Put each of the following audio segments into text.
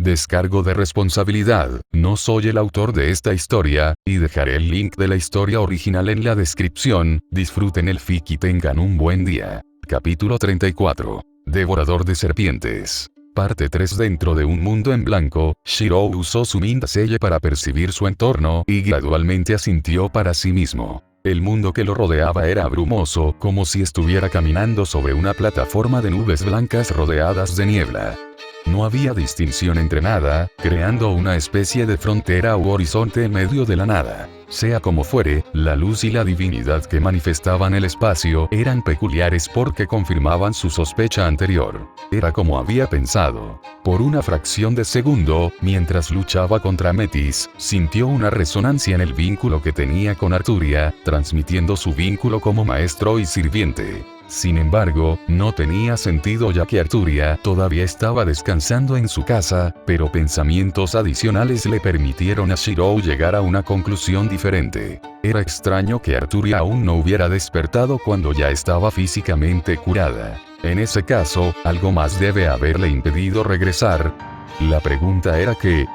Descargo de responsabilidad, no soy el autor de esta historia, y dejaré el link de la historia original en la descripción. Disfruten el fic y tengan un buen día. Capítulo 34. Devorador de serpientes. Parte 3. Dentro de un mundo en blanco, Shirou usó su Minda-Selle para percibir su entorno y gradualmente asintió para sí mismo. El mundo que lo rodeaba era brumoso, como si estuviera caminando sobre una plataforma de nubes blancas rodeadas de niebla. No había distinción entre nada, creando una especie de frontera u horizonte en medio de la nada. Sea como fuere, la luz y la divinidad que manifestaban el espacio eran peculiares porque confirmaban su sospecha anterior. Era como había pensado. Por una fracción de segundo, mientras luchaba contra Metis, sintió una resonancia en el vínculo que tenía con Arturia, transmitiendo su vínculo como maestro y sirviente. Sin embargo, no tenía sentido ya que Arturia todavía estaba descansando en su casa, pero pensamientos adicionales le permitieron a Shirou llegar a una conclusión diferente. Era extraño que Arturia aún no hubiera despertado cuando ya estaba físicamente curada. En ese caso, algo más debe haberle impedido regresar. La pregunta era ¿qué?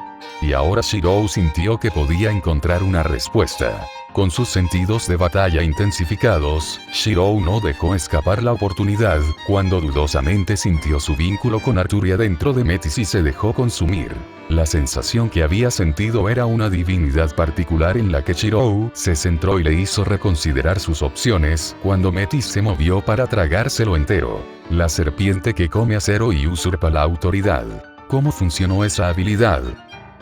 Y ahora Shirou sintió que podía encontrar una respuesta. Con sus sentidos de batalla intensificados, Shirou no dejó escapar la oportunidad, cuando dudosamente sintió su vínculo con Arturia dentro de Metis y se dejó consumir. La sensación que había sentido era una divinidad particular en la que Shirou se centró y le hizo reconsiderar sus opciones, cuando Metis se movió para tragárselo entero. La serpiente que come acero y usurpa la autoridad. ¿Cómo funcionó esa habilidad?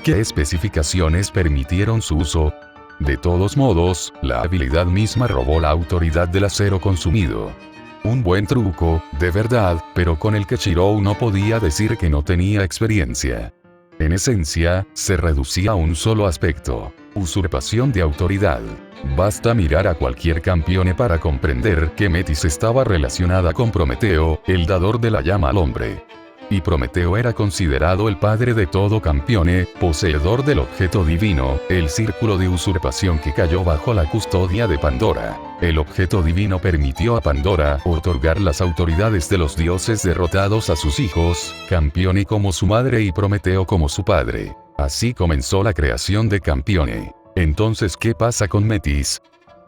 ¿Qué especificaciones permitieron su uso? De todos modos, la habilidad misma robó la autoridad del acero consumido. Un buen truco, de verdad, pero con el que Shirou no podía decir que no tenía experiencia. En esencia, se reducía a un solo aspecto: usurpación de autoridad. Basta mirar a cualquier campeone para comprender que Metis estaba relacionada con Prometeo, el dador de la llama al hombre. Y Prometeo era considerado el padre de todo campeone, poseedor del objeto divino, el círculo de usurpación que cayó bajo la custodia de Pandora. El objeto divino permitió a Pandora otorgar las autoridades de los dioses derrotados a sus hijos, Campione como su madre y Prometeo como su padre. Así comenzó la creación de Campione. Entonces, ¿qué pasa con Metis?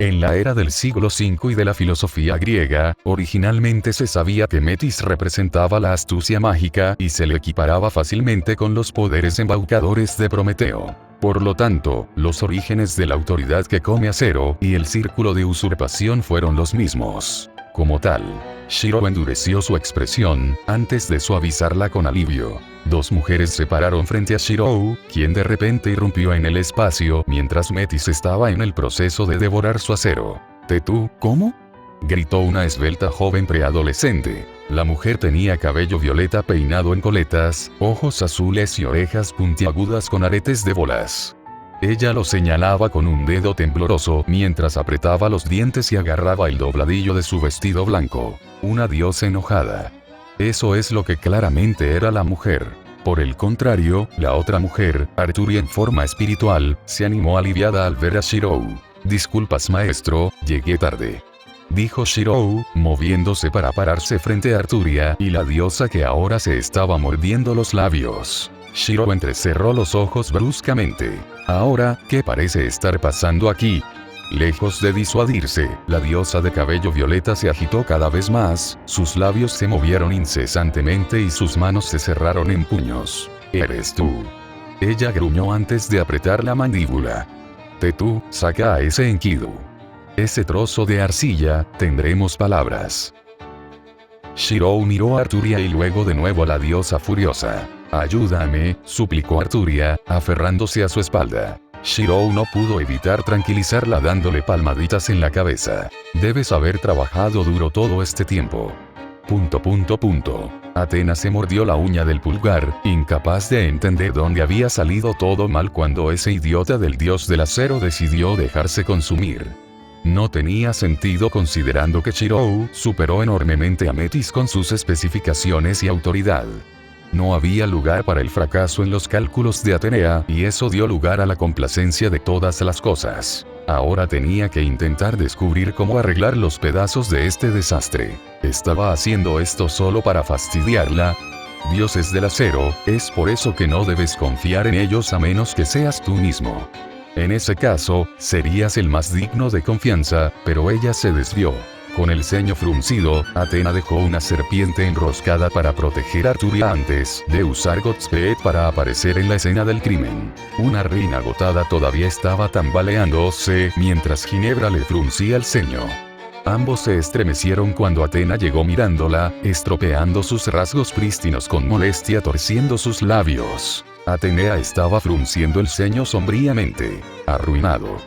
En la era del siglo V y de la filosofía griega, originalmente se sabía que Metis representaba la astucia mágica y se le equiparaba fácilmente con los poderes embaucadores de Prometeo. Por lo tanto, los orígenes de la autoridad que come acero y el círculo de usurpación fueron los mismos. Como tal, Shirou endureció su expresión, antes de suavizarla con alivio. Dos mujeres se pararon frente a Shirou, quien de repente irrumpió en el espacio mientras Metis estaba en el proceso de devorar su acero. ¿Tú, cómo? Gritó una esbelta joven preadolescente. La mujer tenía cabello violeta peinado en coletas, ojos azules y orejas puntiagudas con aretes de bolas. Ella lo señalaba con un dedo tembloroso mientras apretaba los dientes y agarraba el dobladillo de su vestido blanco. Una diosa enojada. Eso es lo que claramente era la mujer. Por el contrario, la otra mujer, Arturia en forma espiritual, se animó aliviada al ver a Shirou. «Disculpas maestro, llegué tarde», dijo Shirou, moviéndose para pararse frente a Arturia y la diosa que ahora se estaba mordiendo los labios. Shirou entrecerró los ojos bruscamente. «Ahora, ¿qué parece estar pasando aquí?» Lejos de disuadirse, la diosa de cabello violeta se agitó cada vez más, sus labios se movieron incesantemente y sus manos se cerraron en puños. «¿Eres tú?», ella gruñó antes de apretar la mandíbula. «Tú, saca a ese Enkidu. Ese trozo de arcilla, tendremos palabras». Shirou miró a Arturia y luego de nuevo a la diosa furiosa. «Ayúdame», suplicó Arturia, aferrándose a su espalda. Shirou no pudo evitar tranquilizarla dándole palmaditas en la cabeza. «Debes haber trabajado duro todo este tiempo». Athena se mordió la uña del pulgar, incapaz de entender dónde había salido todo mal cuando ese idiota del dios del acero decidió dejarse consumir. No tenía sentido considerando que Shirou superó enormemente a Metis con sus especificaciones y autoridad. No había lugar para el fracaso en los cálculos de Atenea y eso dio lugar a la complacencia de todas las cosas. Ahora tenía que intentar descubrir cómo arreglar los pedazos de este desastre. ¿Estaba haciendo esto solo para fastidiarla? dioses del acero, es por eso que no debes confiar en ellos a menos que seas tú mismo. En ese caso, serías el más digno de confianza, pero ella se desvió. Con el ceño fruncido, Athena dejó una serpiente enroscada para proteger a Arturia antes de usar Godspeed para aparecer en la escena del crimen. Una reina agotada todavía estaba tambaleándose mientras Ginebra le fruncía el ceño. Ambos se estremecieron cuando Athena llegó mirándola, estropeando sus rasgos prístinos con molestia torciendo sus labios. Atenea estaba frunciendo el ceño sombríamente. Arruinado.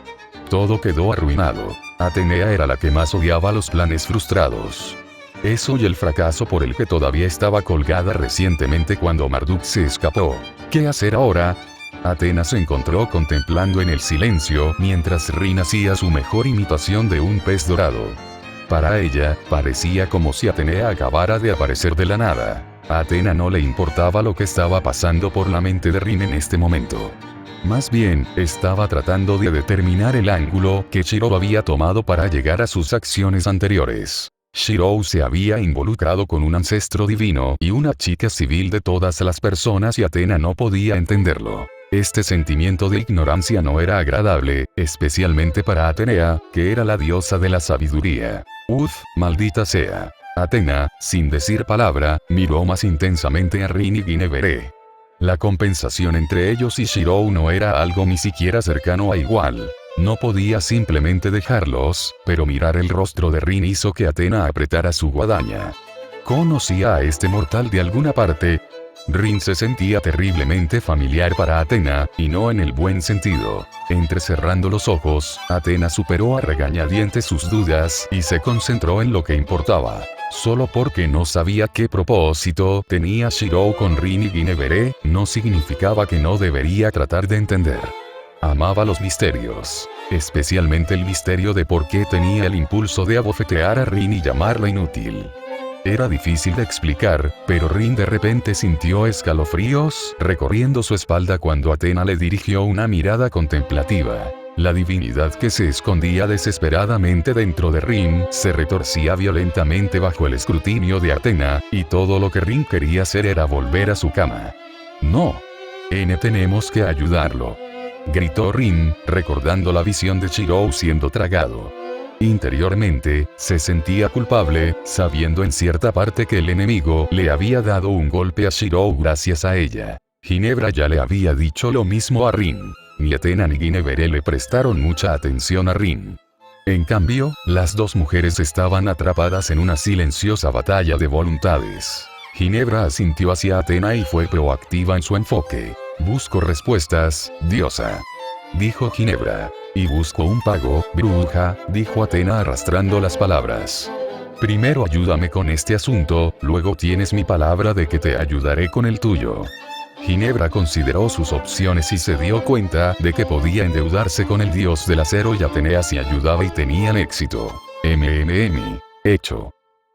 Todo quedó arruinado. Atenea era la que más odiaba los planes frustrados. Eso y el fracaso por el que todavía estaba colgada recientemente cuando Marduk se escapó. ¿Qué hacer ahora? Athena se encontró contemplando en el silencio mientras Rin hacía su mejor imitación de un pez dorado. Para ella, parecía como si Atenea acabara de aparecer de la nada. A Athena no le importaba lo que estaba pasando por la mente de Rin en este momento. Más bien, estaba tratando de determinar el ángulo que Shirou había tomado para llegar a sus acciones anteriores. Shirou se había involucrado con un ancestro divino y una chica civil de todas las personas y Athena no podía entenderlo. Este sentimiento de ignorancia no era agradable, especialmente para Atenea, que era la diosa de la sabiduría. Uf, maldita sea. Athena, sin decir palabra, miró más intensamente a Rin y Ginevere. La compensación entre ellos y Shirou no era algo ni siquiera cercano a igual. No podía simplemente dejarlos, pero mirar el rostro de Rin hizo que Athena apretara su guadaña. ¿Conocía a este mortal de alguna parte? Rin se sentía terriblemente familiar para Athena, y no en el buen sentido. Entrecerrando los ojos, Athena superó a regañadientes sus dudas y se concentró en lo que importaba. Solo porque no sabía qué propósito tenía Shirou con Rin y Ginevere, no significaba que no debería tratar de entender. Amaba los misterios, especialmente el misterio de por qué tenía el impulso de abofetear a Rin y llamarla inútil. Era difícil de explicar, pero Rin de repente sintió escalofríos recorriendo su espalda cuando Athena le dirigió una mirada contemplativa. La divinidad que se escondía desesperadamente dentro de Rin se retorcía violentamente bajo el escrutinio de Athena, y todo lo que Rin quería hacer era volver a su cama. No. Tenemos que ayudarlo. Gritó Rin, recordando la visión de Shirou siendo tragado. Interiormente, se sentía culpable, sabiendo en cierta parte que el enemigo le había dado un golpe a Shirou gracias a ella. Ginebra ya le había dicho lo mismo a Rin. Ni Athena ni Ginevere le prestaron mucha atención a Rin. En cambio, las dos mujeres estaban atrapadas en una silenciosa batalla de voluntades. Ginebra asintió hacia Athena y fue proactiva en su enfoque. Busco respuestas, diosa. Dijo Ginebra. Y busco un pago, bruja, dijo Athena arrastrando las palabras. Primero ayúdame con este asunto, luego tienes mi palabra de que te ayudaré con el tuyo. Ginebra consideró sus opciones y se dio cuenta de que podía endeudarse con el dios del acero y Atenea si ayudaba y tenían éxito. Hecho.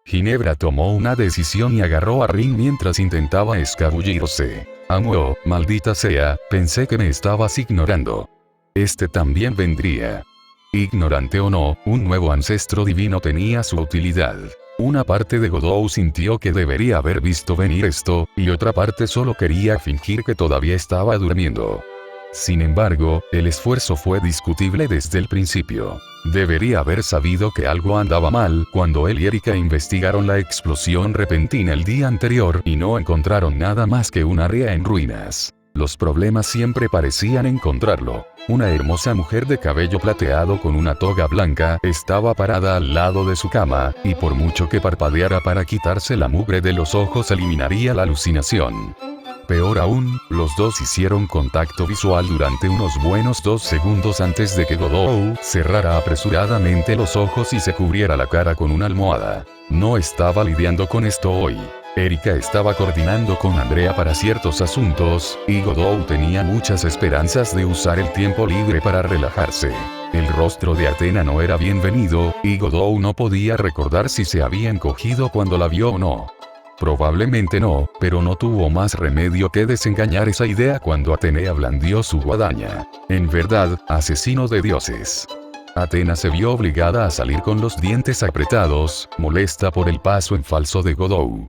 Ginebra tomó una decisión y agarró a Rin mientras intentaba escabullirse. Amo, maldita sea, pensé que me estabas ignorando. Este también vendría. Ignorante o no, un nuevo ancestro divino tenía su utilidad. Una parte de Godot sintió que debería haber visto venir esto, y otra parte solo quería fingir que todavía estaba durmiendo. Sin embargo, el esfuerzo fue discutible desde el principio. Debería haber sabido que algo andaba mal cuando él y Erika investigaron la explosión repentina el día anterior y no encontraron nada más que un área en ruinas. Los problemas siempre parecían encontrarlo. Una hermosa mujer de cabello plateado con una toga blanca estaba parada al lado de su cama, y por mucho que parpadeara para quitarse la mugre de los ojos eliminaría la alucinación. Peor aún, los dos hicieron contacto visual durante unos buenos 2 segundos antes de que Godot cerrara apresuradamente los ojos y se cubriera la cara con una almohada. No estaba lidiando con esto hoy. Erika estaba coordinando con Andrea para ciertos asuntos, y Godot tenía muchas esperanzas de usar el tiempo libre para relajarse. El rostro de Athena no era bienvenido, y Godot no podía recordar si se había encogido cuando la vio o no. Probablemente no, pero no tuvo más remedio que desengañar esa idea cuando Atenea blandió su guadaña. En verdad, asesino de dioses. Athena se vio obligada a salir con los dientes apretados, molesta por el paso en falso de Godot.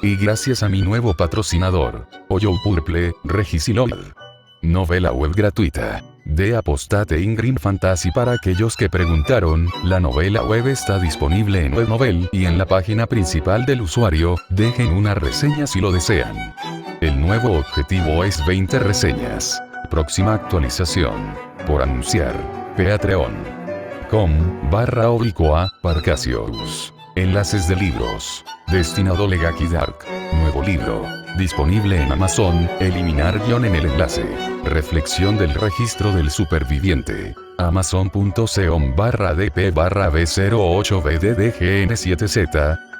Y gracias a mi nuevo patrocinador, Oyo Purple, Regisilol. Novela web gratuita. De Apostate Ingrid Fantasy. Para aquellos que preguntaron, la novela web está disponible en Webnovel y en la página principal del usuario. Dejen una reseña si lo desean. El nuevo objetivo es 20 reseñas. Próxima actualización. Por anunciar. Patreon.com/Parcasius. Enlaces de libros. Destinado Legaki Dark. Nuevo libro. Disponible en Amazon. Eliminar guión en el enlace. Reflexión del registro del superviviente. Amazon.com/dp/b08bddgn7z.